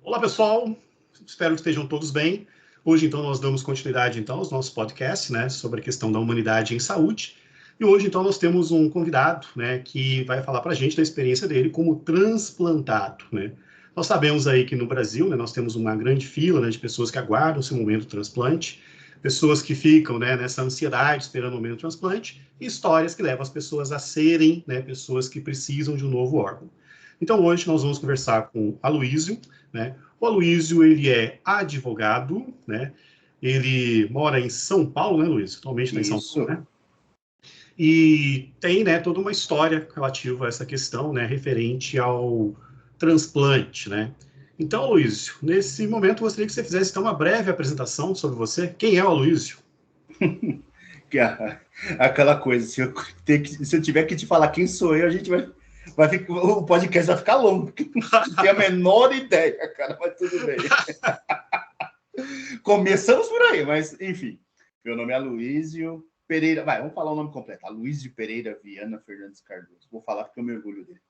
Olá, pessoal. Espero que estejam todos bem. Hoje, então, nós damos continuidade, então, aos nossos podcasts, né, sobre a questão da humanidade em saúde. E hoje, então, nós temos um convidado, né, que vai falar para a gente da experiência dele como transplantado, né. Nós sabemos aí que no Brasil, né, nós temos uma grande fila, né, de pessoas que aguardam esse momento do transplante, pessoas que ficam, né, nessa ansiedade esperando o momento do transplante, e histórias que levam as pessoas a serem, né, pessoas que precisam de um novo órgão. Então, hoje nós vamos conversar com o Aloísio, né? O Aloísio, ele é advogado, né? Ele mora em São Paulo, né, Luiz? Atualmente está em São Paulo, né? E tem, né, toda uma história relativa a essa questão, né, referente ao transplante, né? Então, Aloísio, nesse momento, eu gostaria que você fizesse, então, uma breve apresentação sobre você. Quem é o Aloísio? Aquela coisa, se eu tiver que te falar quem sou eu, a gente o podcast vai ficar longo, porque não tenho a menor ideia, cara, mas tudo bem. Começamos por aí, mas, enfim. Meu nome é Aloísio Pereira. Vamos falar o nome completo. Aloísio Pereira Viana Fernandes Cardoso. Vou falar porque eu me orgulho dele.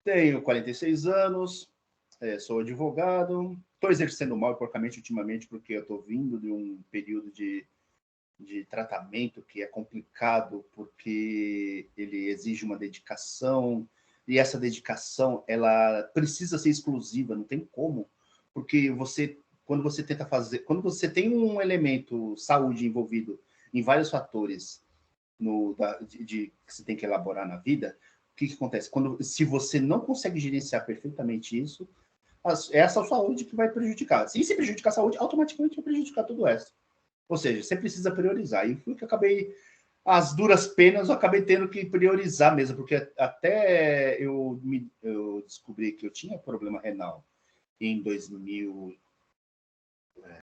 Tenho 46 anos, sou advogado. Estou exercendo mal e porcamente ultimamente, porque eu estou vindo de um período de tratamento que é complicado, porque ele exige uma dedicação, e essa dedicação, ela precisa ser exclusiva, não tem como, porque quando você tenta fazer, quando você tem um elemento saúde envolvido em vários fatores que você tem que elaborar na vida, o que acontece? Se você não consegue gerenciar perfeitamente isso, é essa saúde que vai prejudicar. E se prejudicar a saúde, automaticamente vai prejudicar tudo o resto. Ou seja, você precisa priorizar. E foi que eu acabei, às duras penas, eu acabei tendo que priorizar mesmo, porque até eu descobri que eu tinha problema renal em 2000.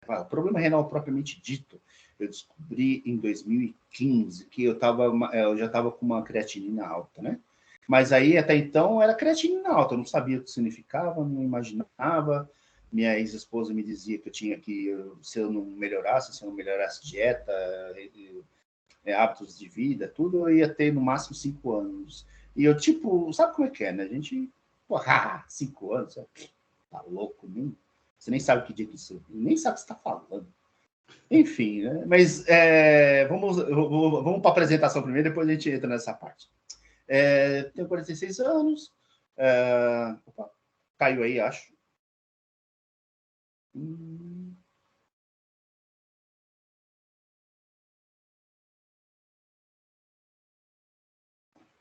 O problema renal propriamente dito, eu descobri em 2015, que eu já estava com uma creatinina alta, né? Mas aí, até então, era creatinina alta, eu não sabia o que significava, não imaginava. Minha ex-esposa me dizia que eu tinha que, se eu não melhorasse dieta, hábitos de vida, tudo, eu ia ter no máximo 5 anos. E eu, sabe como é que é, né? A gente, 5 anos, tá louco, nem, você nem sabe que dia que isso, nem sabe o que você está falando. Enfim, né? Mas vamos para a apresentação primeiro, depois a gente entra nessa parte. Tenho 46 anos, caiu aí, acho.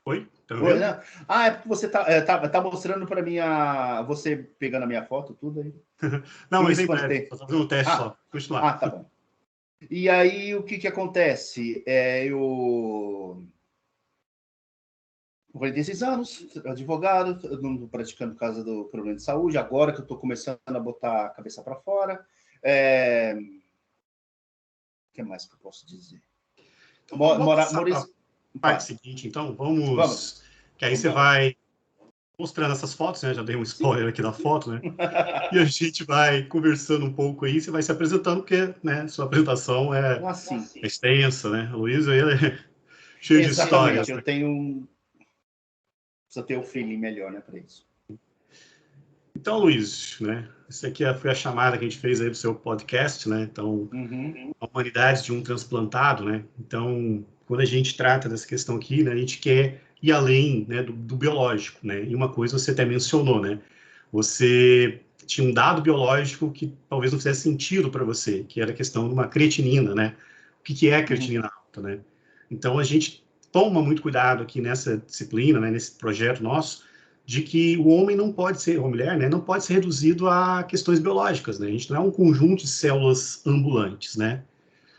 Oi? Tá vendo? Né? É porque você tá mostrando para mim você pegando a minha foto, tudo aí. Não, mas em breve, só fazendo um teste só. Continuar. Tá bom. E aí, o que acontece? Eu 46 anos, advogado, não praticando por causa do problema de saúde, agora que eu estou começando a botar a cabeça para fora. O que mais que eu posso dizer? Então, parte seguinte, então, vamos. Que aí você vai mostrando essas fotos, né? Já dei um spoiler aqui da foto, né? E a gente vai conversando um pouco aí, você vai se apresentando, porque, né, sua apresentação é extensa, né? O Luiz, ele é cheio de histórias. Eu tenho... Precisa ter um feeling melhor, né, para isso. Então, Luiz, né? Essa aqui foi a chamada que a gente fez aí do seu podcast, né? Então, a humanidade de um transplantado, né? Então, quando a gente trata dessa questão aqui, né, a gente quer ir além, né, do biológico, né? E uma coisa você até mencionou, né? Você tinha um dado biológico que talvez não fizesse sentido para você, que era a questão de uma creatinina, né? O que é a creatinina alta, né? Então, a gente toma muito cuidado aqui nessa disciplina, né, nesse projeto nosso, de que o homem não pode ser, ou a mulher, né, não pode ser reduzido a questões biológicas, né? A gente não é um conjunto de células ambulantes, né?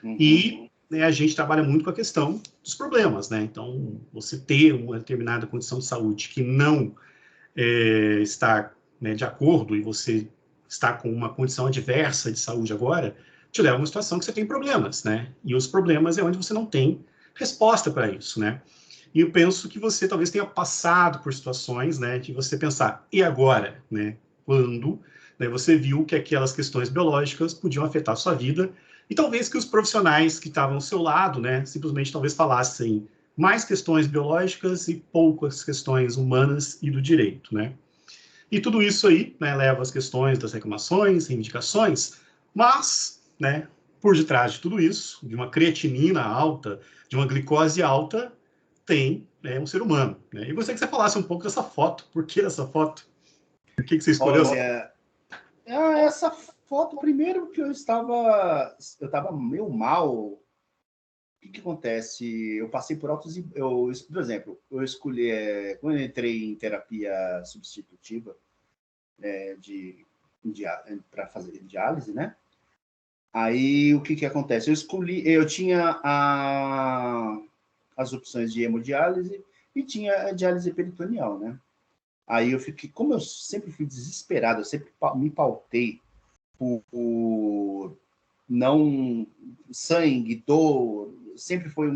E né, a gente trabalha muito com a questão dos problemas, né? Então, você ter uma determinada condição de saúde que não está, né, de acordo e você está com uma condição adversa de saúde agora, te leva a uma situação que você tem problemas, né? E os problemas é onde você não tem resposta para isso, né? E eu penso que você talvez tenha passado por situações, né, de você pensar, e agora, né? Quando, né, você viu que aquelas questões biológicas podiam afetar a sua vida e talvez que os profissionais que estavam ao seu lado, né, simplesmente talvez falassem mais questões biológicas e poucas questões humanas e do direito, né? E tudo isso aí, né, leva às questões das reclamações, reivindicações, mas, né, por detrás de tudo isso, de uma creatinina alta, de uma glicose alta, tem, né, um ser humano. Né? E gostaria que você falasse um pouco dessa foto. Por que essa foto? Por que você escolheu essa foto? Essa foto, primeiro que eu estava meio mal. O que acontece? Eu passei por altos... por exemplo, eu escolhi... quando eu entrei em terapia substitutiva para fazer diálise, né? Aí, o que acontece? Eu tinha as opções de hemodiálise e tinha a diálise peritoneal, né? Aí eu fiquei... Como eu sempre fui desesperado, eu sempre me pautei por não sangue, dor, sempre foi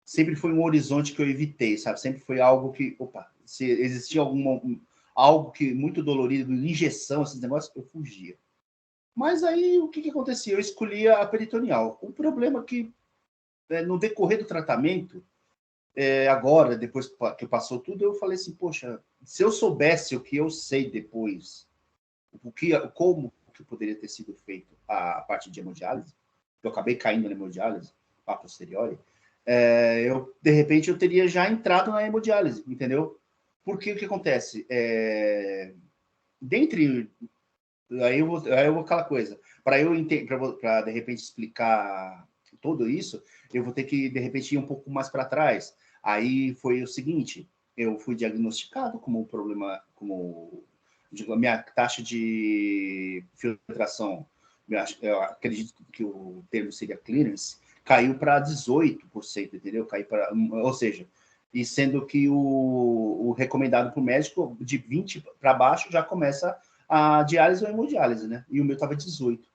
sempre foi um horizonte que eu evitei, sabe? Sempre foi algo que, se existia algo que muito dolorido, injeção, esses negócios, eu fugia. Mas aí o que acontecia? Eu escolhia a peritoneal. O problema é que no decorrer do tratamento, agora, depois que passou tudo, eu falei assim, poxa, se eu soubesse o que eu sei depois, como que poderia ter sido feito a parte de hemodiálise, eu acabei caindo na hemodiálise, a posteriori, de repente eu teria já entrado na hemodiálise, entendeu? Porque o que acontece? Aí eu vou aquela coisa, para de repente explicar tudo isso, eu vou ter que, de repente, ir um pouco mais para trás. Aí foi o seguinte, eu fui diagnosticado como um problema, a minha taxa de filtração, eu acredito que o termo seria clearance, caiu para 18%, entendeu? Ou seja, e sendo que o recomendado para o médico, de 20 para baixo, já começa a diálise ou hemodiálise, né? E o meu estava 18.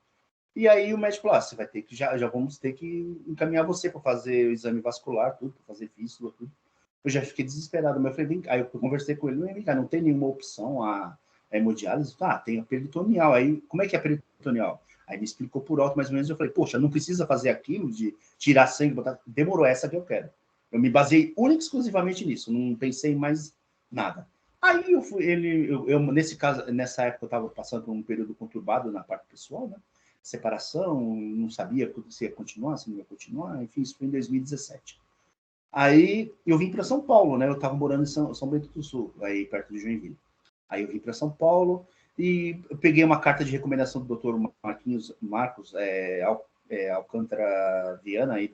E aí o médico falou, você vai ter que, já vamos ter que encaminhar você para fazer o exame vascular, tudo, para fazer fístula, tudo. Eu já fiquei desesperado, mas eu falei, aí eu conversei com ele, não tem nenhuma opção a hemodiálise? Tem a peritoneal. Aí, como é que é a peritoneal? Aí me explicou por alto, mais ou menos, eu falei, poxa, não precisa fazer aquilo de tirar sangue, botar... Demorou, essa que eu quero. Eu me baseei única e exclusivamente nisso, não pensei em mais nada. Aí nesse caso, nessa época eu estava passando por um período conturbado na parte pessoal, né? Separação, não sabia se ia continuar, se não ia continuar, enfim, isso foi em 2017. Aí eu vim para São Paulo, né? Eu estava morando em São Bento do Sul, aí perto de Joinville. Aí eu vim para São Paulo e eu peguei uma carta de recomendação do Dr. Marcos Alcântara Viana, aí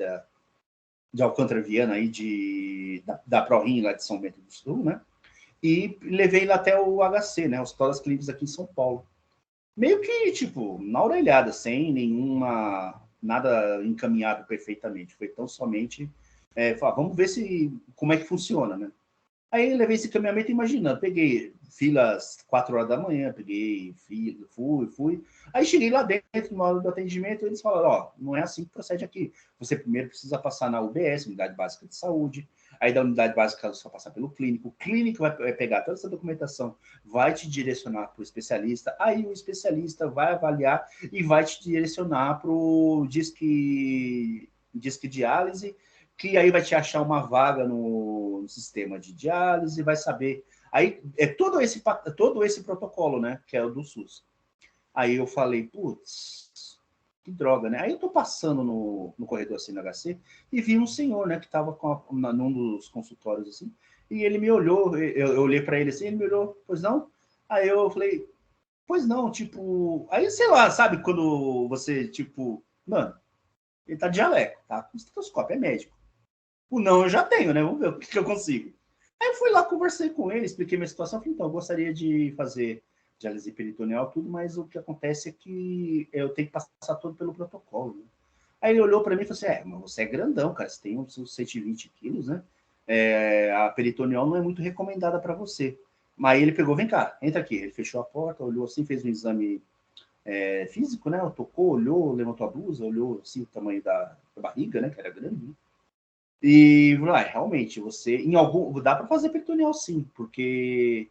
de Alcântara Viana, aí da ProRim, lá de São Bento do Sul, né? E levei lá até o HC, né? Hospital das Clínicas aqui em São Paulo. Meio que, tipo, na orelhada, sem nada encaminhado perfeitamente. Foi tão somente, vamos ver como é que funciona, né? Aí eu levei esse encaminhamento imaginando, peguei filas 4 horas da manhã, peguei fila, fui. Aí cheguei lá dentro, na hora do atendimento, eles falaram, não é assim que procede aqui. Você primeiro precisa passar na UBS, Unidade Básica de Saúde, aí da Unidade Básica você vai passar pelo clínico, o clínico vai pegar toda essa documentação, vai te direcionar para o especialista, aí o especialista vai avaliar e vai te direcionar para o Disque Diálise, que aí vai te achar uma vaga no sistema de diálise, vai saber. Aí é todo esse protocolo, né? Que é o do SUS. Aí eu falei, putz, que droga, né? Aí eu tô passando no corredor assim no HC e vi um senhor, né? Que tava num dos consultórios assim, e ele me olhou, eu olhei para ele assim, ele me olhou, pois não? Aí eu falei, pois não, tipo. Aí sei lá, sabe quando você, tipo, mano, ele tá de jaleco, tá? Com estetoscópio, é médico. O não eu já tenho, né? Vamos ver o que eu consigo. Aí eu fui lá, conversei com ele, expliquei minha situação. Falei, então, eu gostaria de fazer diálise peritoneal, tudo, mas o que acontece é que eu tenho que passar todo pelo protocolo. Né? Aí ele olhou para mim e falou assim, mas você é grandão, cara, você tem uns 120 quilos, né? A peritoneal não é muito recomendada para você. Mas aí ele pegou, vem cá, entra aqui. Ele fechou a porta, olhou assim, fez um exame físico, né? Tocou, olhou, levantou a blusa, olhou assim o tamanho da barriga, né? Que era grande, né? E realmente, dá para fazer peritoneal sim, porque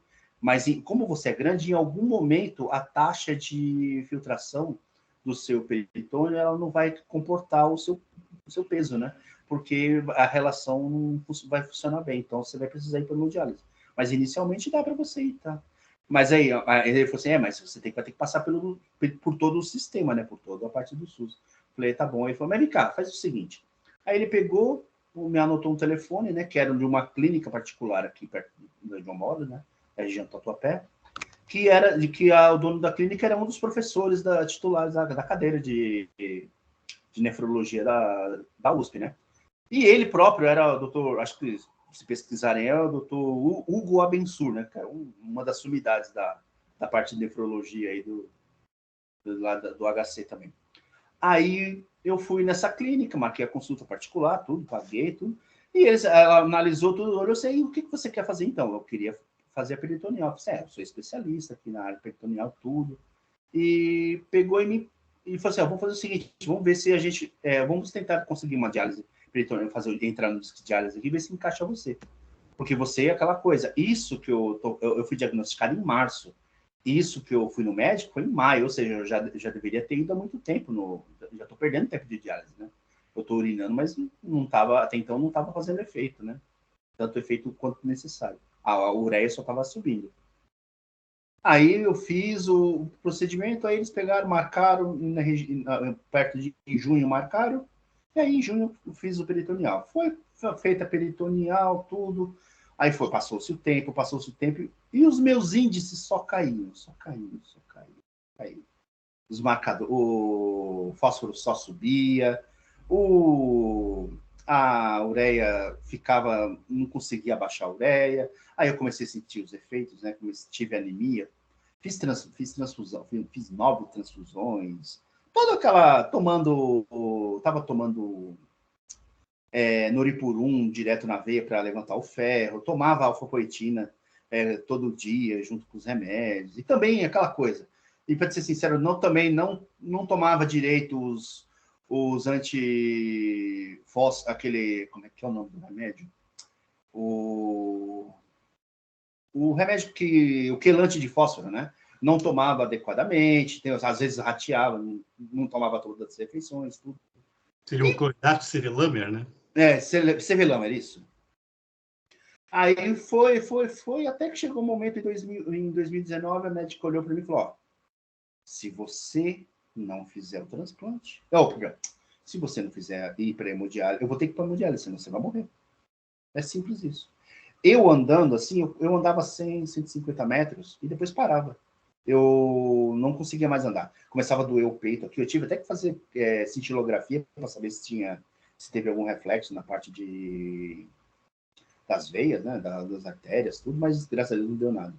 como você é grande, em algum momento a taxa de filtração do seu peritônio ela não vai comportar o seu peso, né? Porque a relação não vai funcionar bem, então você vai precisar ir para hemodiálise. mas inicialmente dá para você ir, tá? Mas aí ele falou assim, mas você vai ter que passar por todo o sistema, né? Por toda a parte do SUS. Falei, tá bom. Ele falou, mas vem cá, faz o seguinte. Aí ele pegou, me anotou um telefone, né? Que era de uma clínica particular aqui perto de onde eu moro, né? Na região do Tatuapé. Que o dono da clínica era um dos professores titulares da cadeira de nefrologia da USP, né? E ele próprio era o doutor, acho que se pesquisarem, é o doutor Hugo Abensur, né, cara? Uma das sumidades da parte de nefrologia aí do HC também. Aí eu fui nessa clínica, marquei a consulta particular, tudo, paguei tudo. E ela analisou tudo, olhou assim, o que você quer fazer então? Eu queria fazer a peritoneal. Eu falei, eu sou especialista aqui na área peritoneal, tudo. E pegou e falou assim, vamos fazer o seguinte, vamos ver se a gente, vamos tentar conseguir uma diálise peritoneal, entrar no disco de diálise aqui e ver se encaixa você. Porque você é aquela coisa, isso que eu fui diagnosticado em março, isso que eu fui no médico foi em maio, ou seja, eu já deveria ter ido há muito tempo, já estou perdendo tempo de diálise, né? Eu estou urinando, mas até então não estava fazendo efeito, né? Tanto efeito quanto necessário. A ureia só estava subindo. Aí eu fiz o procedimento, aí eles pegaram, marcaram, perto de junho marcaram, e aí em junho eu fiz o peritoneal. Foi feita a peritoneal, tudo, aí passou-se o tempo, e os meus índices só caíam. Os marcadores, o fósforo só subia, a ureia não conseguia baixar a ureia, aí eu comecei a sentir os efeitos, né? Tive anemia, fiz transfusão, fiz 9 transfusões, toda aquela, tava tomando Noripurum direto na veia para levantar o ferro, tomava alfapoetina todo dia, junto com os remédios, e também aquela coisa, e para ser sincero, também não tomava direito os anti-fós, aquele, como é que é o nome do remédio? O remédio o quelante de fósforo, né? Não tomava adequadamente, às vezes rateava, não tomava todas as refeições, tudo. Seria um cloridato Sevelamer, né? Sevelamer, isso. Aí foi, até que chegou um momento em 2019, a médica olhou para mim e falou, se você não fizer o transplante, se você não fizer ir para hemodiálise, eu vou ter que ir para hemodiálise, senão você vai morrer. É simples isso. Eu andando assim, eu andava 100, 150 metros e depois parava. Eu não conseguia mais andar. Começava a doer o peito aqui. Eu tive até que fazer cintilografia para saber se teve algum reflexo na parte das veias, né, das artérias, tudo, mas graças a Deus não deu nada.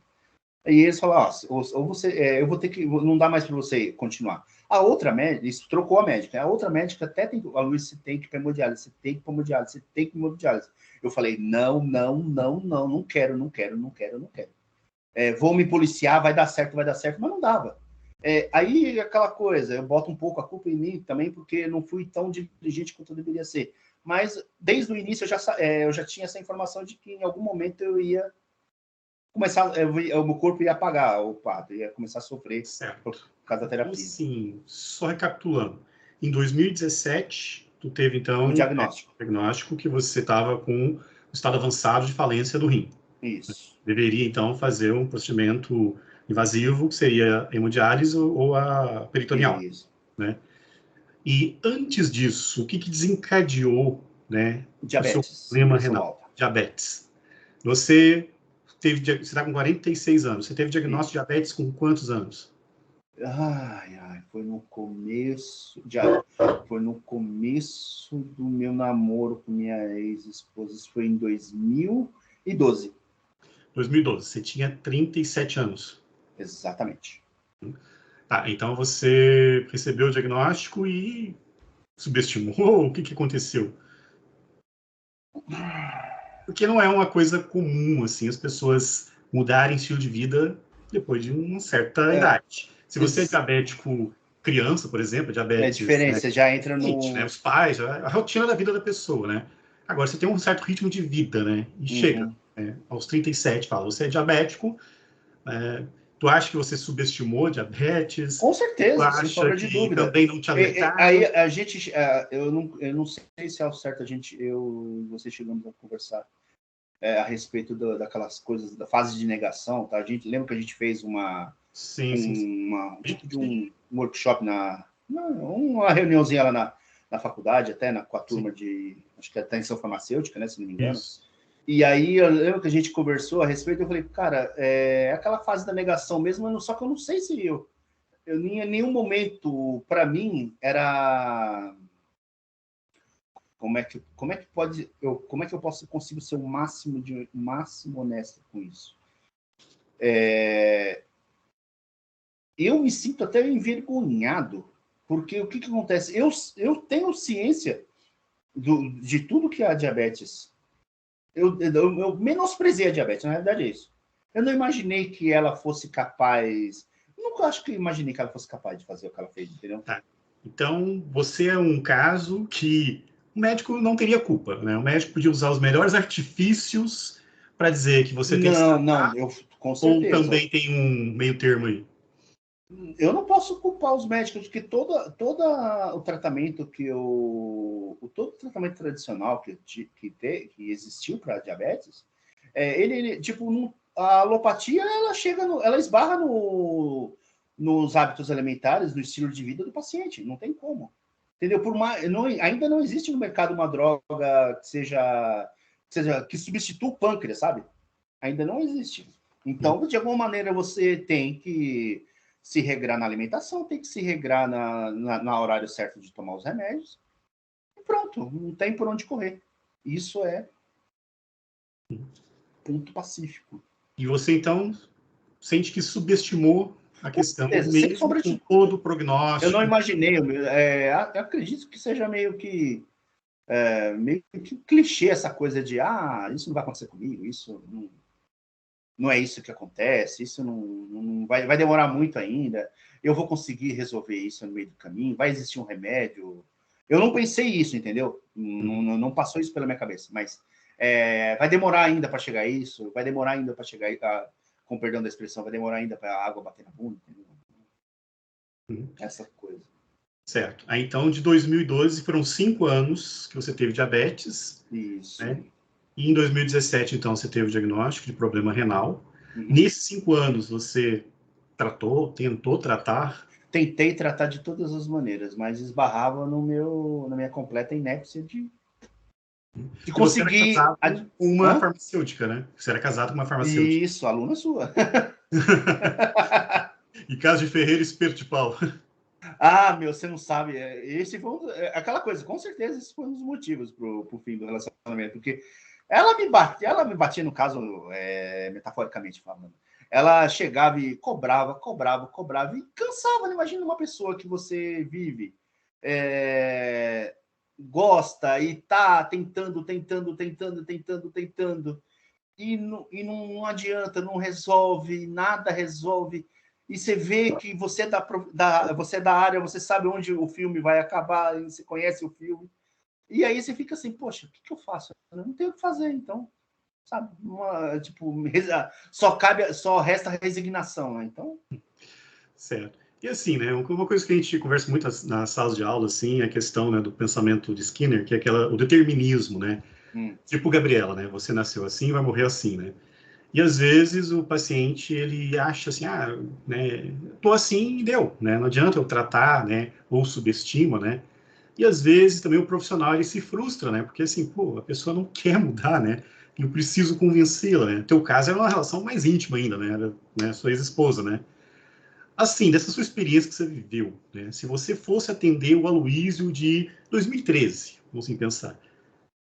Aí eles falaram, ou você, eu vou ter que, não dá mais para você continuar. A outra médica, isso trocou a médica, a outra médica até tentou, a Luiz, você tem que ir para hemodiálise, você tem que ir para hemodiálise, você tem que ir para hemodiálise. Eu falei, não quero. Vou me policiar, vai dar certo, mas não dava. Aí aquela coisa, eu boto um pouco a culpa em mim também, porque não fui tão diligente quanto eu deveria ser. Mas desde o início eu já tinha essa informação de que em algum momento eu ia começar, o meu corpo ia apagar o pato, ia começar a sofrer por causa da terapia. Então, sim, só recapitulando. Em 2017, tu teve, então, um diagnóstico que você estava com um estado avançado de falência do rim. Isso. Deveria, então, fazer um procedimento invasivo, que seria a hemodiálise ou a peritoneal. Isso. Né? E antes disso, o que desencadeou, né, diabetes, o seu problema renal? Diabetes. Você está com 46 anos. Você teve diagnóstico de diabetes com quantos anos? Foi no começo do meu namoro com minha ex-esposa. Isso foi em 2012. 2012. Você tinha 37 anos. Exatamente. Tá, então você recebeu o diagnóstico e subestimou? O que aconteceu? Porque não é uma coisa comum, assim, as pessoas mudarem estilo de vida depois de uma certa idade. Se você é diabético criança, por exemplo, diabetes... É diferente, você já entra no... Né, os pais, a rotina da vida da pessoa, né? Agora, você tem um certo ritmo de vida, né? E chega, né, aos 37, fala, você é diabético, tu acha que você subestimou diabetes? Com certeza, sem sombra de dúvida. Também não te alertaram? Aí a gente, eu não sei se é o certo você chegamos a conversar. a respeito daquelas coisas, da fase de negação, tá? A gente lembra que a gente fez um tipo de um workshop, uma reuniãozinha lá na faculdade, até com a turma de, acho que até em São Farmacêutica, né, se não me engano. Isso. E aí eu lembro que a gente conversou a respeito, eu falei, cara, aquela fase da negação mesmo, só que eu não sei se eu em nenhum momento, para mim, era... Como é que eu consigo ser o máximo honesto com isso? Eu me sinto até envergonhado, porque o que acontece? Eu tenho ciência de tudo que é a diabetes. Eu menosprezei a diabetes, na realidade é isso. Eu não imaginei que ela fosse capaz... Nunca acho que imaginei que ela fosse capaz de fazer o que ela fez, entendeu? Tá. Então, você é um caso que o médico não teria culpa, né? O médico podia usar os melhores artifícios para dizer que você tem que tratar, com certeza. Ou também tem um meio termo aí? Eu não posso culpar os médicos, porque todo o tratamento todo o tratamento tradicional que existiu para diabetes, tipo, a alopatia, ela esbarra nos hábitos alimentares, no estilo de vida do paciente, não tem como. Entendeu? Ainda não existe no mercado uma droga que substitua o pâncreas, sabe? Ainda não existe. Então, de alguma maneira, você tem que se regrar na alimentação, tem que se regrar na horário certo de tomar os remédios. E pronto, não tem por onde correr. Isso é ponto pacífico. E você, então, sente que subestimou a questão, mesmo com todo o prognóstico? Eu não imaginei, eu acredito que seja meio que clichê essa coisa de isso não vai acontecer comigo, isso não é isso que acontece, isso não vai demorar muito ainda, eu vou conseguir resolver isso no meio do caminho, vai existir um remédio. Eu não pensei isso, entendeu? Não passou isso pela minha cabeça, mas vai demorar ainda para chegar isso, vai demorar ainda para chegar, com perdão da expressão, vai demorar ainda para a água bater na bunda, entendeu? Essa coisa. Certo. Aí, então, de 2012, foram 5 anos que você teve diabetes. Isso. Né? E em 2017, então, você teve o diagnóstico de problema renal. Nesses 5 anos, você tentou tratar? Tentei tratar de todas as maneiras, mas esbarrava na minha completa inépcia de conseguir... Você era casado com uma farmacêutica, né? Você era casado com uma farmacêutica. Isso, aluna sua. E caso de Ferreira, espeto de pau. Você não sabe. Esse foi aquela coisa, com certeza, esse foi um dos motivos pro fim do relacionamento, porque ela me batia no caso, metaforicamente falando. Ela chegava e cobrava, e cansava, né? Imagina uma pessoa que você vive, gosta e tá tentando, e não adianta, não resolve, nada resolve. E você vê que você é da área, você sabe onde o filme vai acabar, você conhece o filme. E aí você fica assim, poxa, o que eu faço? Eu não tenho o que fazer, então. Sabe? Só resta resignação, né? Então... Certo. E assim, né, uma coisa que a gente conversa muito nas salas de aula, assim, é a questão, né, do pensamento de Skinner, que é o determinismo, né? Tipo Gabriela, né? Você nasceu assim, vai morrer assim, né? E às vezes o paciente, ele acha assim, né, tô assim e deu, né? Não adianta eu tratar, né, ou subestima, né? E às vezes também o profissional, ele se frustra, né? Porque assim, pô, a pessoa não quer mudar, né? Eu preciso convencê-la, né? No teu caso era uma relação mais íntima ainda, né? Era, né, sua ex-esposa, né? Assim, dessa sua experiência que você viveu, né? Se você fosse atender o Aloísio de 2013, vamos assim pensar,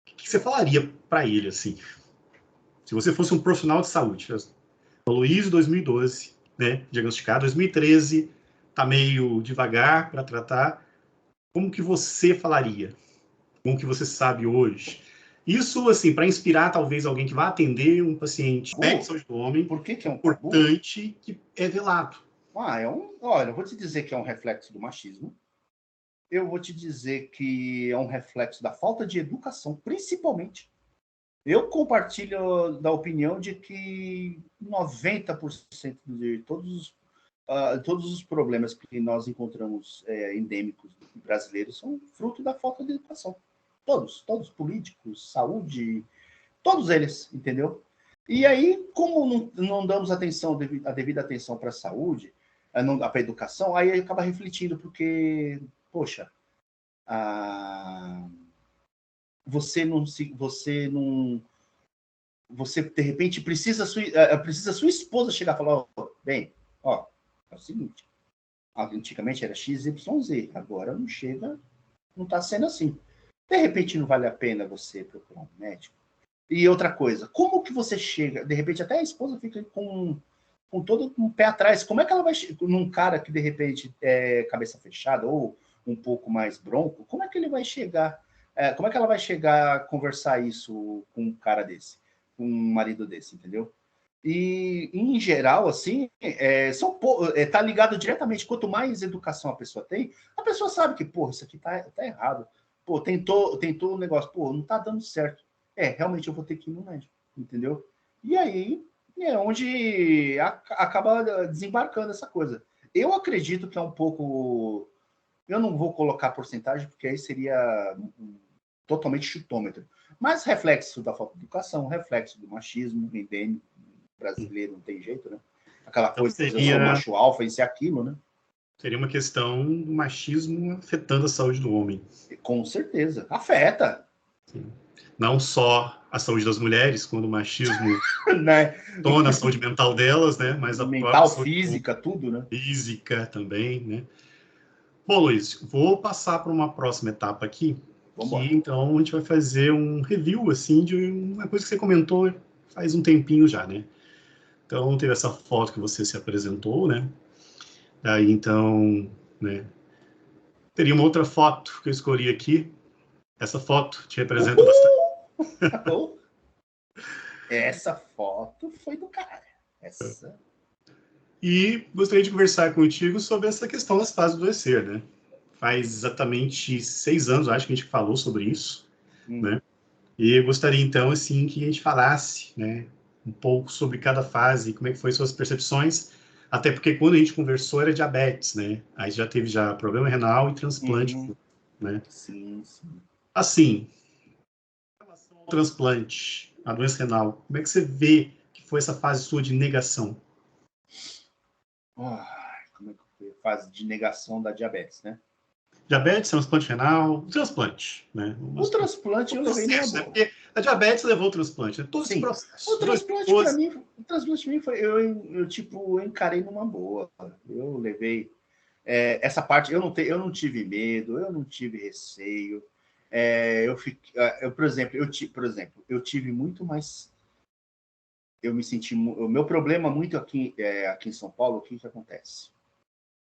o que você falaria para ele, assim? Se você fosse um profissional de saúde, Aloísio 2012, né? Diagnosticado 2013, tá meio devagar para tratar, como que você falaria? Como que você sabe hoje? Isso, assim, para inspirar talvez alguém que vai atender um paciente saúde do homem, por que é importante que é velado. Olha, eu vou te dizer que é um reflexo do machismo. Eu vou te dizer que é um reflexo da falta de educação, principalmente. Eu compartilho da opinião de que 90% de todos os problemas que nós encontramos endêmicos brasileiros são fruto da falta de educação. Todos, políticos, saúde, Todos eles, entendeu? E aí, como não damos atenção, a devida atenção para a saúde, para a educação, aí acaba refletindo, porque, poxa, você de repente precisa sua esposa chegar e falar, bem, ó, é o seguinte, antigamente era XYZ, agora não chega, não está sendo assim. De repente não vale a pena você procurar um médico. E outra coisa, como que você chega, de repente até a esposa fica com todo um pé atrás, como é que ela vai, num cara que de repente é cabeça fechada ou um pouco mais bronco, como é que ele vai chegar, como é que ela vai chegar a conversar isso com um cara desse, com um marido desse, entendeu? E, em geral, assim, tá ligado diretamente, quanto mais educação a pessoa tem, a pessoa sabe que, pô, isso aqui tá errado. Pô, tentou o negócio, pô, não tá dando certo. Realmente eu vou ter que ir no médico, entendeu? E aí é onde acaba desembarcando essa coisa. Eu acredito que é um pouco... Eu não vou colocar porcentagem, porque aí seria totalmente chutômetro. Mas reflexo da falta de educação, reflexo do machismo endêmico brasileiro, não tem jeito, né? Aquela Então, coisa, eu sou macho alfa, isso e aquilo, né? Seria uma questão do machismo afetando a saúde do homem. Com certeza. Afeta. Sim. Não só a saúde das mulheres, quando o machismo né? torna a saúde mental delas, né? Mas a própria Mental, saúde física, tudo, né? física também, né? Bom, Luiz, vou passar para uma próxima etapa aqui, Vambora. que então a gente vai fazer um review, assim, de uma coisa que você comentou faz um tempinho já, né? Então, teve essa foto que você se apresentou, né? Daí, então, né? Teria uma outra foto que eu escolhi aqui. Essa foto te representa bastante. Essa foto foi do cara. Essa... E gostaria de conversar contigo sobre essa questão das fases do adoecer, né? Faz exatamente 6 anos, acho que a gente falou sobre isso, né? E eu gostaria, então, assim, que a gente falasse, né, um pouco sobre cada fase, como é que foi suas percepções, até porque quando a gente conversou era diabetes, né? Aí já teve problema renal e transplante, né? Sim, sim. Assim, em relação ao transplante, a doença renal, como é que você vê que foi essa fase sua de negação? Como é que foi? Fase de negação da diabetes, né? Diabetes, transplante renal, transplante, né? O transplante eu levei numa Né? boa. Porque a diabetes levou o transplante, né? Todo esse Sim. processo. O transplante para mim, foi, eu tipo, encarei numa boa. Eu levei essa parte, eu não tive medo, eu não tive receio. Por exemplo, eu tive muito mais. Eu me senti. O meu problema muito aqui em São Paulo, o que acontece?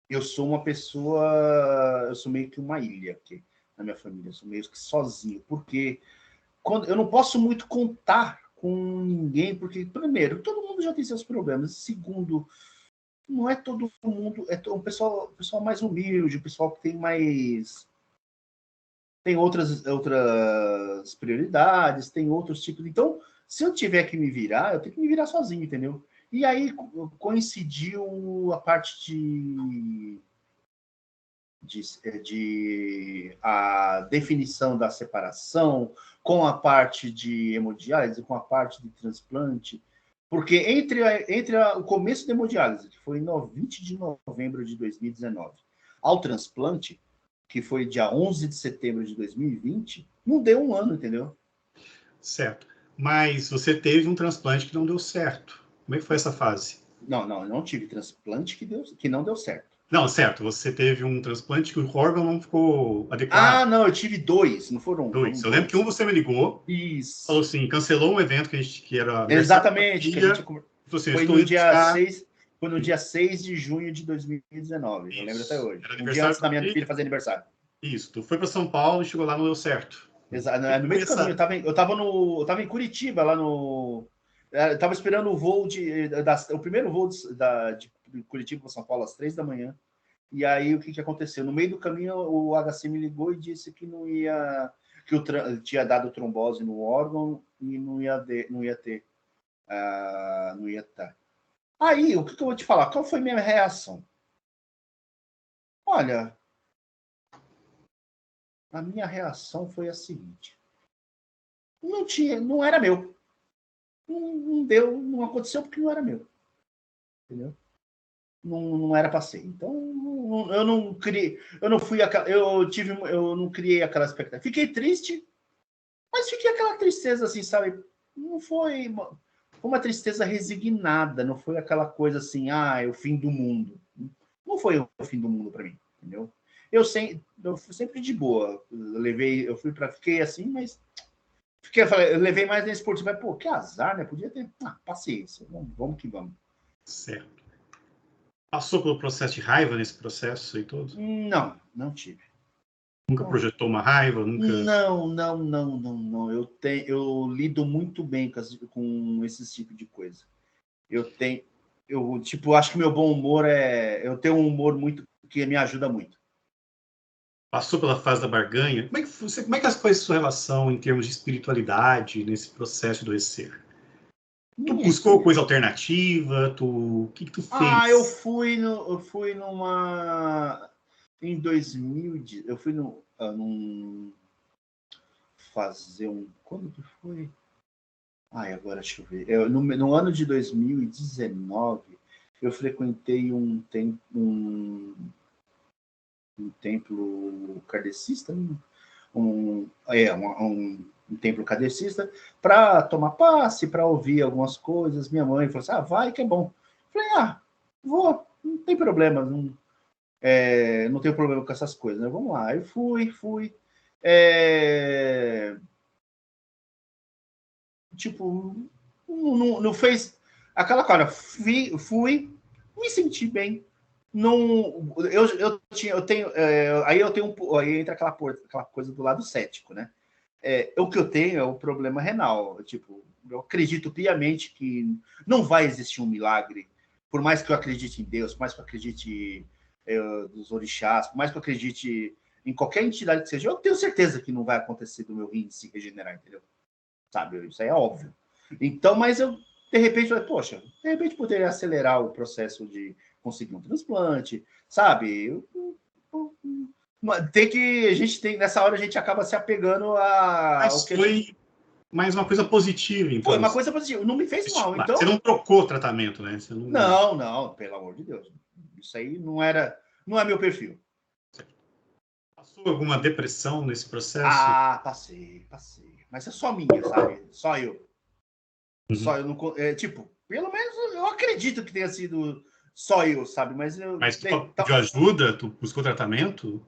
Eu sou uma pessoa. Eu sou meio que uma ilha aqui na minha família. Eu sou meio que sozinho. Porque eu não posso muito contar com ninguém, porque, primeiro, todo mundo já tem seus problemas. Segundo, não é todo mundo. Um pessoal mais humilde, o pessoal que tem mais. Tem outras prioridades, tem outros tipos. Então, se eu tiver que me virar, eu tenho que me virar sozinho, entendeu? E aí coincidiu a parte de a definição da separação com a parte de hemodiálise, com a parte de transplante, porque entre o começo da hemodiálise, que foi no 20 de novembro de 2019, ao transplante, que foi dia 11 de setembro de 2020, não deu um ano, entendeu? Certo. Mas você teve um transplante que não deu certo. Como é que foi essa fase? Não, eu não tive transplante que não deu certo. Não, certo. Você teve um transplante que o órgão não ficou adequado. Não, eu tive dois, não foram Dois. Eu dois. lembro que você me ligou, falou Isso. assim, cancelou um evento que era aniversário da Exatamente, que a filha, gente falou assim, eu foi estou no indo dia buscar... 6, foi no dia 6 de junho de 2019, eu lembro até Isso. hoje. Era Um dia aniversário antes da da minha filha filha. fazer aniversário. Isso. Tu foi para São Paulo e chegou lá, não deu certo. No meio do caminho, eu tava em Curitiba, lá no... Eu tava esperando o voo o primeiro voo de Curitiba para São Paulo às 3 da manhã. E aí, o que aconteceu? No meio do caminho, o HC me ligou e disse que não ia... que tinha dado trombose no órgão e não ia ter... não ia estar. Aí, o que eu vou te falar? Qual foi minha reação? Olha, a minha reação foi a seguinte: não era meu. não deu, não aconteceu porque não era meu. Entendeu? Não era passeio. Então, eu não criei, eu não fui aquela, eu não criei aquela expectativa. Fiquei triste, mas fiquei aquela tristeza assim, sabe? Não foi uma tristeza resignada, não foi aquela coisa assim, é o fim do mundo. Não foi o fim do mundo para mim, entendeu? Eu fui sempre de boa. Fiquei assim, mas eu levei mais na esportiva. Pô, que azar, né? Podia ter. Paciência. Vamos que vamos. Certo. Passou pelo processo de raiva nesse processo aí todo? Não tive. Nunca projetou uma raiva? Nunca... Não. Eu lido muito bem com esse tipo de coisa. Acho que meu bom humor eu tenho um humor muito que me ajuda muito. Passou pela fase da barganha? Como é que foi a sua relação em termos de espiritualidade nesse processo do ser? Tu buscou coisa alternativa? O que tu fez? Eu fui numa em 2000, eu fui quando que foi? Agora deixa eu ver. No ano de 2019, eu frequentei um templo kardecista, um templo kardecista, para tomar passe, para ouvir algumas coisas. Minha mãe falou assim: vai que é bom. Eu falei: vou, não tem problema, não tenho problema com essas coisas, né? Vamos lá. Eu fui. Tipo, não fez aquela cara. Fui, me senti bem. Não, aí entra aquela coisa do lado cético, né? O que eu tenho é o problema renal. Tipo, eu acredito piamente que não vai existir um milagre, por mais que eu acredite em Deus, por mais que eu acredite dos orixás, por mais que eu acredite em qualquer entidade que seja, eu tenho certeza que não vai acontecer do meu rim se regenerar, entendeu? Sabe, isso aí é óbvio. Então, mas eu, de repente, falei, poxa, de repente poderia acelerar o processo de conseguir um transplante, sabe? Nessa hora a gente acaba se apegando Mas foi mais uma coisa positiva, então. Foi uma coisa positiva, não me fez mal, então... Você não trocou o tratamento, né? Você não, pelo amor de Deus. Isso aí não é meu perfil. Passou alguma depressão nesse processo? Passei. Mas é só minha, sabe? Só eu. Uhum. Só eu não... pelo menos eu acredito que tenha sido só eu, sabe? Mas tu pediu ajuda? Tu buscou tratamento?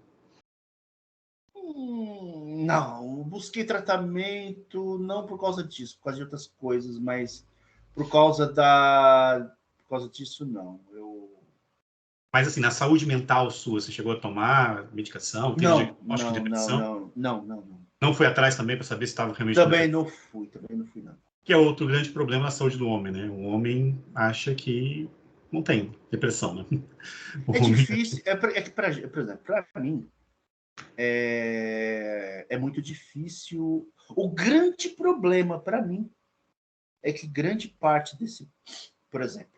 Não, busquei tratamento não por causa disso, por causa de outras coisas, mas por causa disso, não. Mas assim, na saúde mental sua, você chegou a tomar medicação? Teve diagnóstico de depressão? Não. Não foi atrás também para saber se estava realmente... Também não fui, não. Que é outro grande problema na saúde do homem, né? O homem acha que não tem depressão, né? Difícil, por exemplo, para mim, é muito difícil. O grande problema para mim é que grande parte desse... Por exemplo,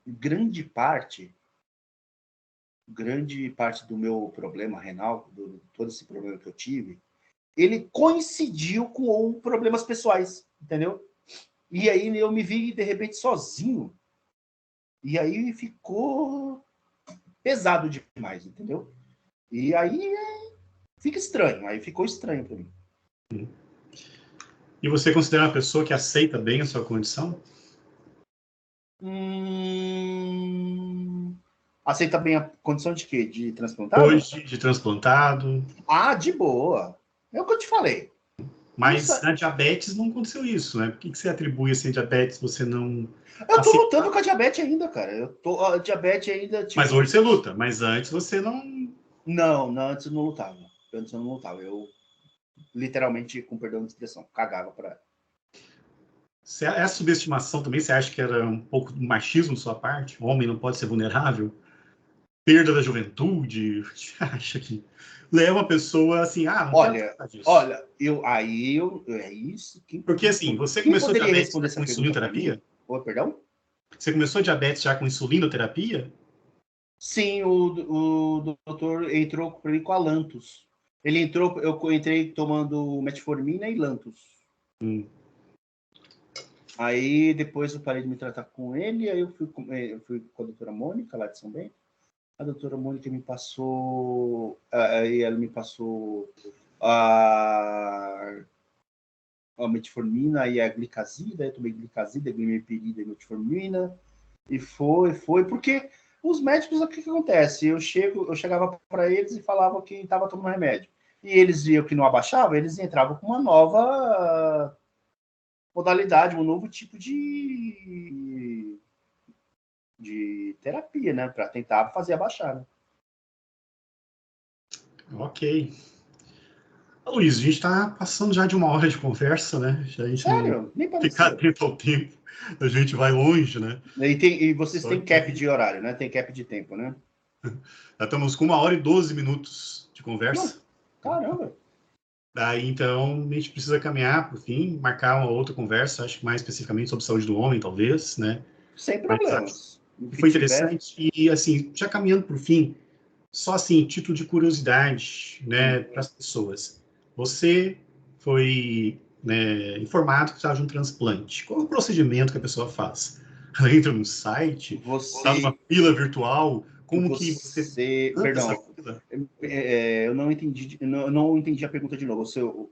grande parte do meu problema renal, todo esse problema que eu tive, ele coincidiu com problemas pessoais, entendeu? E aí eu me vi, de repente, sozinho. E aí ficou pesado demais, entendeu? E aí fica estranho. Aí ficou estranho para mim. E você considera uma pessoa que aceita bem a sua condição? Aceita bem a condição de quê? De transplantado? Hoje, de transplantado. De boa. É o que eu te falei. Mas na diabetes não aconteceu isso, né? Por que você atribui assim, a diabetes? Você não... Eu tô lutando com a diabetes ainda, cara. A diabetes ainda... Tipo... Mas hoje você luta. Mas antes você não... Não, antes eu não lutava. Eu literalmente, com perdão de expressão, cagava para... Essa subestimação também, você acha que era um pouco de machismo da sua parte? O homem não pode ser vulnerável? Perda da juventude? Você acha que leva a pessoa assim, não olha, quero tratar disso? Olha, é isso. Porque assim, você começou diabetes com insulinoterapia? Perdão? Você começou diabetes já com insulinoterapia? Sim, o doutor entrou para mim com a Lantus. Eu entrei tomando metformina e Lantus. Aí depois eu parei de me tratar com ele, aí eu fui com a doutora Mônica, lá de São Bento. A doutora Mônica me passou, aí ela me passou a metformina e a glicazida, eu tomei glicazida, glimepirida e metformina, e foi, porque os médicos, o que acontece? Eu chegava para eles e falava que estava tomando remédio, e eles viam que não abaixava, eles entravam com uma nova modalidade, um novo tipo de terapia, né, para tentar fazer abaixar, né? Ok. Luiz, a gente está passando já de 1 hora de conversa, né? Se a gente não Sério? Nem ficar parecia. atento ao tempo, a gente vai longe, né? E vocês Só têm cap que de horário, né? Tem cap de tempo, né? já estamos com 1 hora e 12 minutos de Não, conversa. caramba. Daí, então, a gente precisa caminhar para o fim, marcar uma outra conversa, acho que mais especificamente sobre saúde do homem, talvez, né? Sem Mas acho problemas. O que que foi tiver. interessante. E, assim, já caminhando para o fim, só assim, título de curiosidade, né, para as pessoas. Você foi, né, informado que precisava de um transplante. Qual é o procedimento que a pessoa faz? Ela entra no site, está numa Você. fila virtual, como que você Você. anda essa Perdão. fila? Eu não entendi. Eu não entendi a pergunta de novo.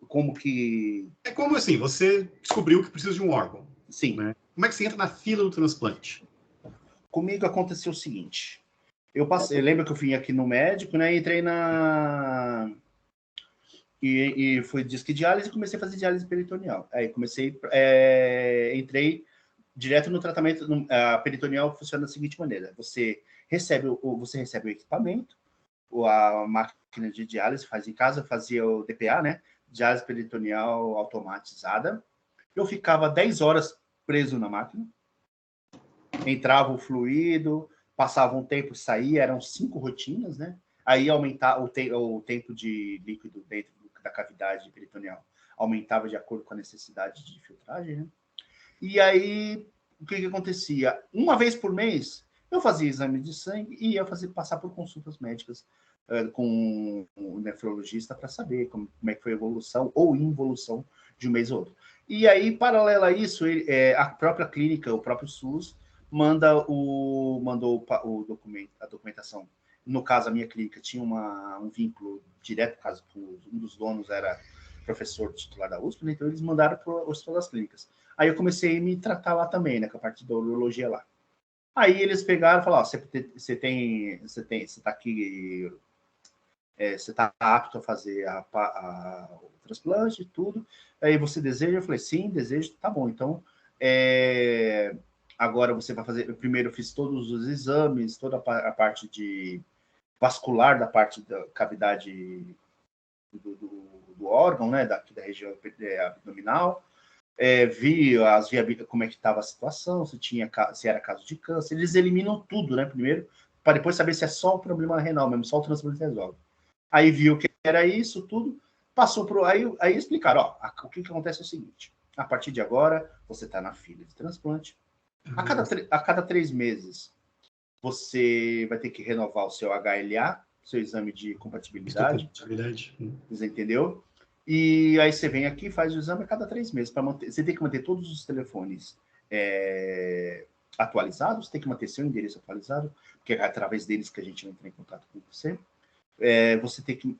Como que. É como assim, você descobriu que precisa de um órgão, Sim. né? Como é que você entra na fila do transplante? Comigo aconteceu o seguinte. Eu passei. Lembra que eu vim aqui no médico, né? Entrei na. E fui disque diálise e comecei a fazer diálise peritoneal. Aí comecei. Entrei direto no tratamento. A peritoneal funciona da seguinte maneira: você recebe o equipamento, a máquina de diálise, faz em casa, fazia o DPA, né? Diálise peritoneal automatizada. Eu ficava 10 horas preso na máquina, entrava o fluido, passava um tempo, saía, eram 5 rotinas, né? Aí aumentava o tempo de líquido dentro da cavidade peritoneal, aumentava de acordo com a necessidade de filtragem, né? E aí, o que acontecia? Uma vez por mês, eu fazia exame de sangue e ia passar por consultas médicas com um nefrologista para saber como é que foi a evolução ou involução de um mês ou outro. E aí, paralelo a isso, a própria clínica, o próprio SUS, mandou a documentação. No caso, a minha clínica tinha um vínculo direto, caso um dos donos era professor titular da USP, né? Então eles mandaram para o Hospital das Clínicas. Aí eu comecei a me tratar lá também, né, com a parte da urologia lá. Aí eles pegaram e falaram, você está aqui, você está apto a fazer o transplante e tudo. Aí você deseja? Eu falei, sim, desejo. Tá bom, então agora você vai fazer. Primeiro eu fiz todos os exames, toda a parte de vascular da parte da cavidade do órgão, né, da região abdominal. Vi como é que estava a situação, se era caso de câncer. Eles eliminam tudo, né, primeiro, para depois saber se é só o problema renal mesmo, só o transplante resolve. Aí viu que era isso, tudo, passou por. Aí explicaram: ó, o que acontece é o seguinte: a partir de agora, você está na fila de transplante. A cada 3 meses, você vai ter que renovar o seu HLA, seu exame de compatibilidade. Você entendeu? E aí você vem aqui, faz o exame a cada 3 meses. Você tem que manter todos os telefones atualizados, tem que manter seu endereço atualizado, porque é através deles que a gente entra em contato com você. Você tem que,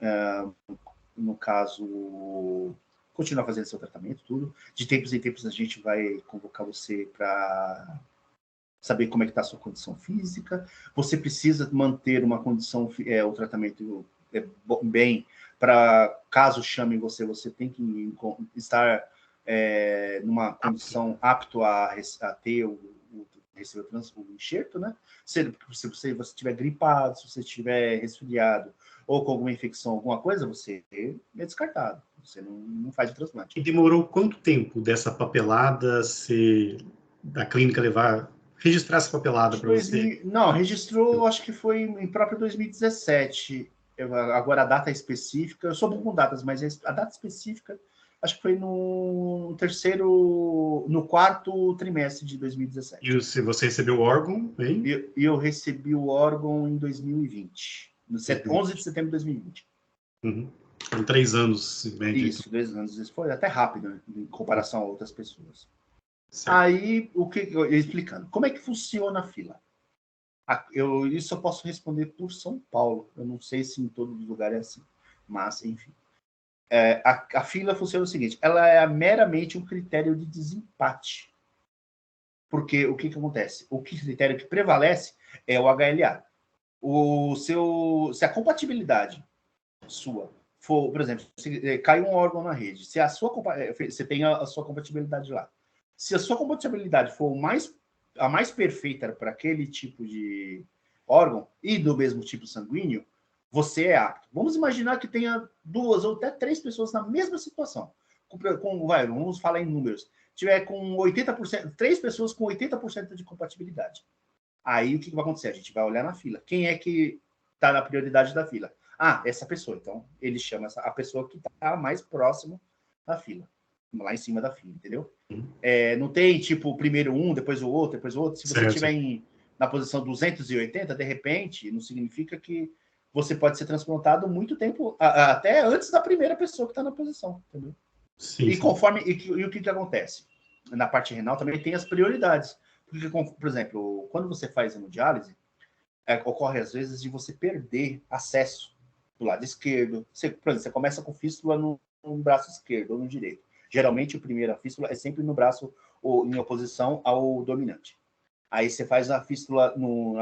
no caso, continuar fazendo seu tratamento, tudo. De tempos em tempos a gente vai convocar você para saber como é que está a sua condição física. Você precisa manter uma condição, o tratamento bem, para caso chamem você, você tem que estar numa condição apto a ter receber o enxerto, né? Se você estiver gripado, se você estiver resfriado ou com alguma infecção, alguma coisa, você é descartado. Você não faz o transplante. E demorou quanto tempo dessa papelada da clínica registrar essa papelada para você? Não, registrou, acho que foi em próprio 2017. Agora a data específica, eu sou bom com datas, mas a data específica, acho que foi no quarto trimestre de 2017. E se você recebeu o órgão, hein? E eu recebi o órgão em 2020, no 11 de setembro de 2020. Uhum. Foram 3 anos, em média. Isso, 2 anos. Isso foi até rápido, né, em comparação a outras pessoas. Certo. Aí, explicando, como é que funciona a fila? Isso eu posso responder por São Paulo. Eu não sei se em todo lugar é assim, mas, enfim. A fila funciona o seguinte, ela é meramente um critério de desempate. Porque o que acontece? O critério que prevalece é o HLA. Se a compatibilidade sua for, por exemplo, se cai um órgão na rede, se a sua você tem a sua compatibilidade lá. Se a sua compatibilidade for a mais perfeita para aquele tipo de órgão e do mesmo tipo sanguíneo, você é apto. Vamos imaginar que tenha 2 ou até 3 pessoas na mesma situação. Vamos falar em números. Tiver com 80%, 3 pessoas com 80% de compatibilidade. Aí o que vai acontecer? A gente vai olhar na fila. Quem é que está na prioridade da fila? Ah, essa pessoa. Então, ele chama a pessoa que está mais próximo da fila. Lá em cima da fila, entendeu? Não tem, tipo, primeiro um, depois o outro, depois o outro. Se você estiver na posição 280, de repente, não significa que você pode ser transplantado muito tempo, até antes da primeira pessoa que está na posição, entendeu? Sim, E conforme. E o que acontece? Na parte renal também tem as prioridades. Porque, por exemplo, quando você faz hemodiálise, ocorre às vezes de você perder acesso do lado esquerdo. Por exemplo, você começa com fístula no braço esquerdo ou no direito. Geralmente, a primeira fístula é sempre no braço ou em oposição ao dominante. Aí você faz a fístula no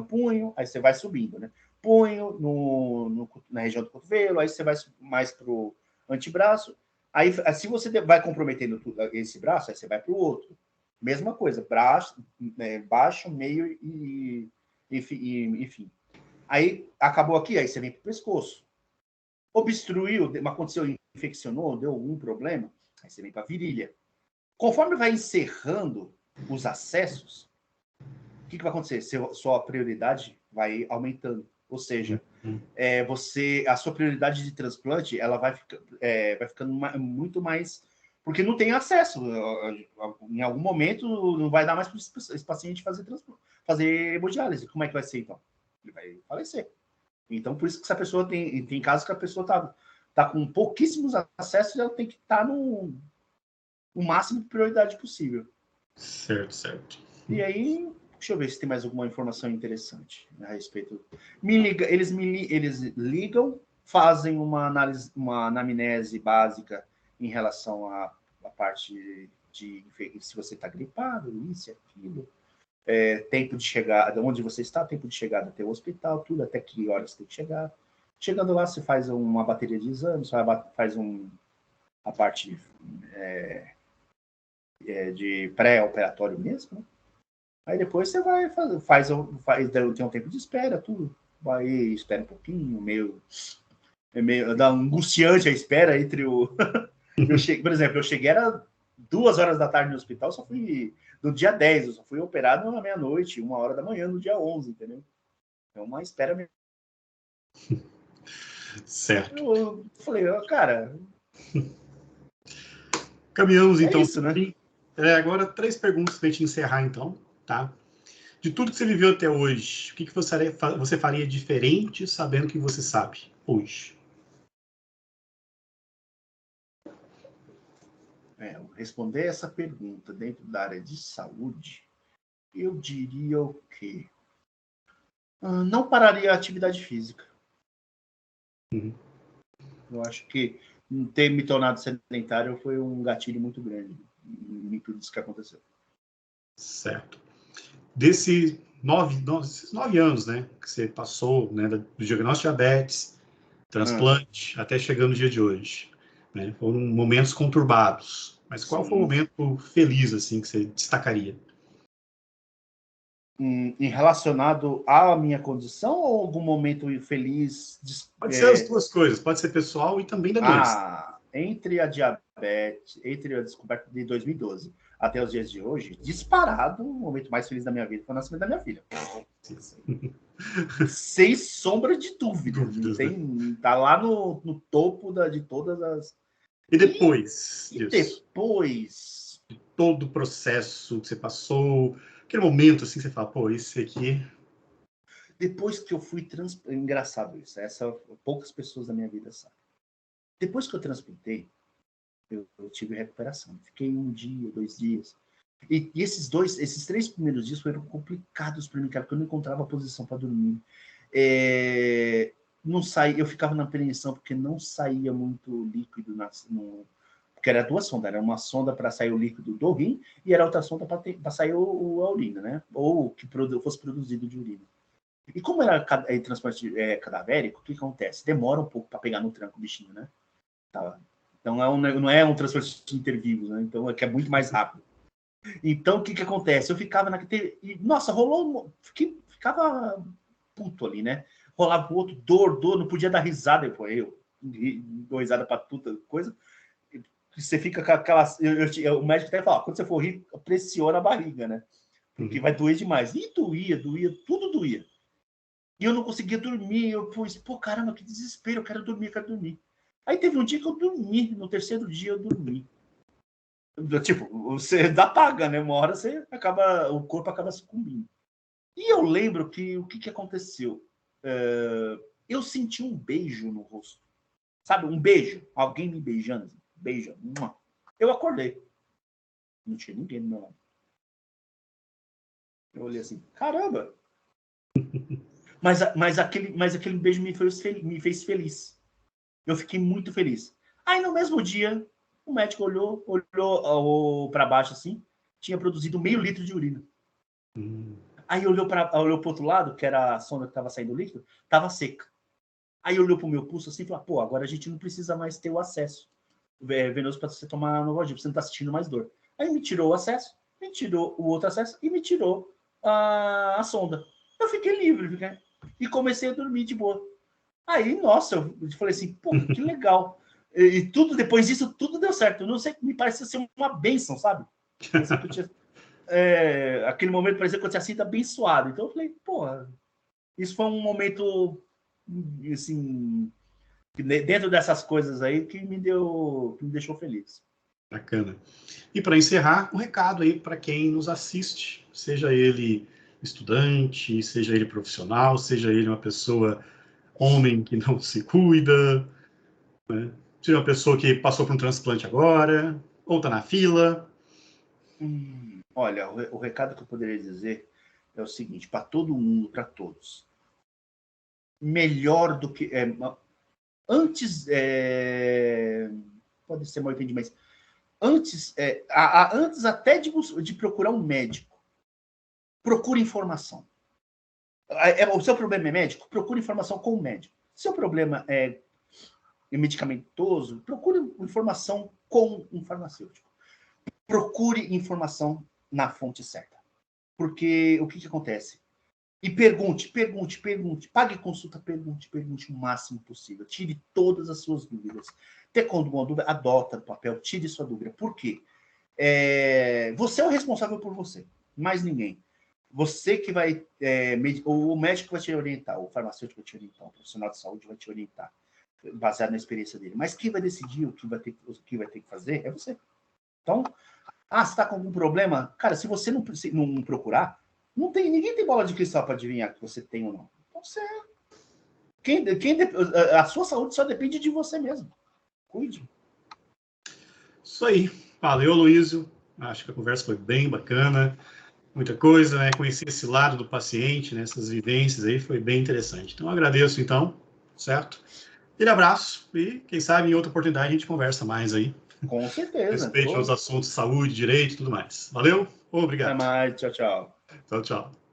punho, aí você vai subindo, né? Punho, na região do cotovelo, aí você vai mais para o antebraço. Aí, se você vai comprometendo esse braço, aí você vai para o outro. Mesma coisa, braço, baixo, meio e enfim. Aí acabou aqui, aí você vem para o pescoço. Obstruiu, aconteceu, infeccionou, deu algum problema, aí você vem para a virilha. Conforme vai encerrando os acessos, o que vai acontecer? Sua prioridade vai aumentando. Ou seja, a sua prioridade de transplante ela vai ficando muito mais. Porque não tem acesso. Em algum momento não vai dar mais para esse paciente fazer hemodiálise. Como é que vai ser então? Ele vai falecer. Então, por isso que essa pessoa tem casos que a pessoa tá com pouquíssimos acessos e ela tem que estar no máximo de prioridade possível. Certo. E aí, deixa eu ver se tem mais alguma informação interessante a respeito. Eles ligam, fazem uma anamnese básica em relação à parte de se você está gripado, isso, aquilo. Tempo de chegada, onde você está, tempo de chegada até o hospital, tudo, até que horas você tem que chegar. Chegando lá, você faz uma bateria de exames, faz a parte de pré-operatório mesmo, né? Aí depois você vai tem um tempo de espera, tudo. Vai, espera um pouquinho, dá angustiante a espera entre o. Por exemplo, eu cheguei, era 2 horas da tarde no hospital, só fui no dia 10, eu só fui operado na meia-noite, 1 hora da manhã, no dia 11, entendeu? É uma espera mesmo. Certo. Eu falei, cara. Caminhamos, então. Isso, né? Agora, 3 perguntas para a gente encerrar, então, tá? De tudo que você viveu até hoje, o que você faria diferente sabendo que você sabe hoje? Responder essa pergunta dentro da área de saúde, eu diria o quê? Não pararia a atividade física. Eu acho que ter me tornado sedentário foi um gatilho muito grande em tudo isso que aconteceu. Certo. Desses 9 anos, né, que você passou, né, do diagnóstico de diabetes, transplante, até chegando no dia de hoje, né, foram momentos conturbados. Mas qual foi o momento feliz, assim, que você destacaria? Em relacionado à minha condição ou algum momento feliz? Pode ser as 2 coisas, pode ser pessoal e também da doença. Entre a diabetes, entre a descoberta de 2012 até os dias de hoje, disparado, o momento mais feliz da minha vida foi o nascimento da minha filha. Sem sombra de dúvida. Tá lá no topo de todas as. E depois disso? Depois de todo o processo que você passou, aquele momento assim que você fala, pô, esse aqui. Depois que eu fui engraçado isso, poucas pessoas da minha vida sabem. Depois que eu transplantei, eu tive recuperação. Fiquei 1 dia, 2 dias. E esses 3 primeiros dias foram complicados para mim, cara, porque eu não encontrava posição para dormir. Não saía, eu ficava na apreensão porque não saía muito líquido porque era 2 sondas, era uma sonda para sair o líquido do rim e era outra sonda para sair a urina, né? Ou que fosse produzido de urina. E como era transporte cadavérico, o que acontece? Demora um pouco para pegar no tranco o bichinho, né? Tá. Então não é um transporte intervivos, né? Então é muito mais rápido. Então o que acontece? Eu ficava naquele... Nossa, rolou... Ficava puto ali, né? Rolava o outro, dor, não podia dar risada. Eu dou risada para tudo, coisa. Você fica com aquela... o médico até fala, quando você for rir, pressiona a barriga, né? Porque vai doer demais. E doía, tudo doía. E eu não conseguia dormir. Eu pus, caramba, que desespero, eu quero dormir. Aí teve um dia que eu dormi, no 3º dia eu dormi. Tipo, você dá paga, né? Uma hora o corpo acaba sucumbindo. E eu lembro que o que aconteceu? Eu senti um beijo no rosto. Sabe, um beijo. Alguém me beijando. Beijo. Eu acordei. Não tinha ninguém do meu lado. Eu olhei assim, caramba! Mas aquele beijo me fez feliz. Eu fiquei muito feliz. Aí no mesmo dia, o médico olhou para baixo assim, tinha produzido meio litro de urina. Aí olhou para o outro lado, que era a sonda que estava saindo líquido, estava seca. Aí olhou para o meu pulso assim e falou, agora a gente não precisa mais ter o acesso venoso para você tomar Novalgina, você não está sentindo mais dor. Aí me tirou o acesso, me tirou o outro acesso e me tirou a sonda. Eu fiquei livre, e comecei a dormir de boa. Aí, nossa, eu falei assim, que legal. E tudo, depois disso, tudo deu certo. Eu não sei, me parecia ser uma bênção, sabe? Aquele momento parecia que eu tinha sido abençoado. Então eu falei, isso foi um momento, assim, dentro dessas coisas aí, que me deixou feliz. Bacana. E para encerrar, um recado aí para quem nos assiste, seja ele estudante, seja ele profissional, seja ele uma pessoa, homem que não se cuida, né? Seja uma pessoa que passou por um transplante agora, ou está na fila. Olha, o recado que eu poderia dizer é o seguinte, para todo mundo, para todos. Melhor do que... antes... pode ser mal entendido, mas antes até de procurar um médico, procure informação. O seu problema é médico? Procure informação com o médico. Se o problema é medicamentoso, procure informação com um farmacêutico. Procure informação na fonte certa. Porque o que acontece? E pergunte. Pague consulta, pergunte o máximo possível. Tire todas as suas dúvidas. Quando uma dúvida, adota no papel, tire sua dúvida. Por quê? Você é o responsável por você, mais ninguém. Você que vai... o médico vai te orientar, o farmacêutico vai te orientar, o profissional de saúde vai te orientar, baseado na experiência dele. Mas quem vai decidir o que vai ter que fazer é você. Então, você está com algum problema? Cara, se você não procurar, ninguém tem bola de cristal para adivinhar que você tem ou não. Então, a sua saúde só depende de você mesmo. Cuide. Isso aí. Valeu, Luísio. Acho que a conversa foi bem bacana. Muita coisa, né? Conhecer esse lado do paciente, né? Essas vivências aí, foi bem interessante. Então, agradeço, então, certo? Aquele abraço e, quem sabe, em outra oportunidade a gente conversa mais aí. Com certeza. Respeite aos assuntos de saúde, direito e tudo mais. Valeu, obrigado. Até mais, tchau, tchau. Tchau, tchau.